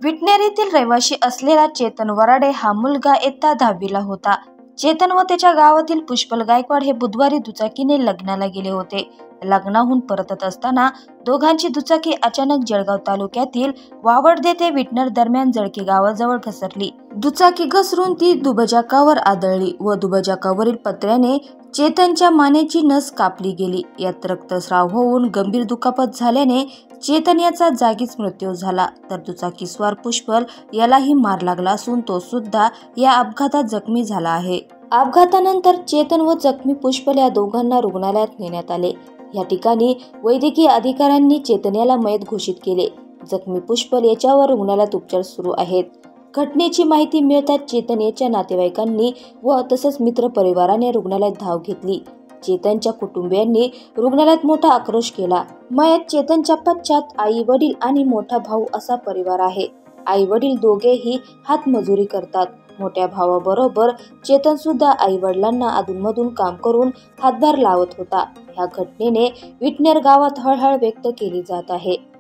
विटनेर येथील रहिवासी असलेला चेतन वराडे हा मुलगा इयत्ता 10वीला होता. चेतन व त्याच्या गावातील पुष्पल गायकवाड हे बुधवारी दुचाकीने लग्नाला गेले होते. लग्नाहून परतत असताना दोघांची दुचाकी अचानक जळगाव तालुक्यातील वावडदे ते विटनेर दरम्यान जळके गावाजवळ घसरली. दुचाकी घसरून ती दुबजाकावर आदळली व दुबजाकावरील पत्र्याने चेतनच्या मानेची नस कापली गेली. यात रक्तस्राव होऊन गंभीर दुखापत झाल्याने चेतन याचा जागीच मृत्यू झाला, तर दुचाकीस्वार पुष्पल यालाही मार लागला असून तो सुद्धा या अपघातात जखमी झाला आहे. अपघातानंतर चेतन व जखमी पुष्पल या दोघांना रुग्णालयात नेण्यात आले. या ठिकाणी वैद्यकीय अधिकाऱ्यांनी चेतन याला मयत घोषित केले. जखमी पुष्पल याच्यावर रुग्णालयात उपचार सुरू आहेत. घटनेची माहिती मिळताच चेतन याच्या नातेवाईकांनी व तसंच मित्र परिवाराने रुग्णालयात धाव घेतली. चेतनच्या कुटुंबियांनी रुग्णालयात मोठा आक्रोश केला. मयत चेतनच्या पश्चात आई वडील आणि मोठा भाऊ असा परिवार आहे. आई वडील दोघेही हातमजुरी करतात. मोठ्या भावाबरोबर चेतन सुद्धा आई वडिलांना अधूनमधून काम करून हातभार लावत होता. ह्या घटनेने विटनेर गावात हळहळ व्यक्त केली जात आहे.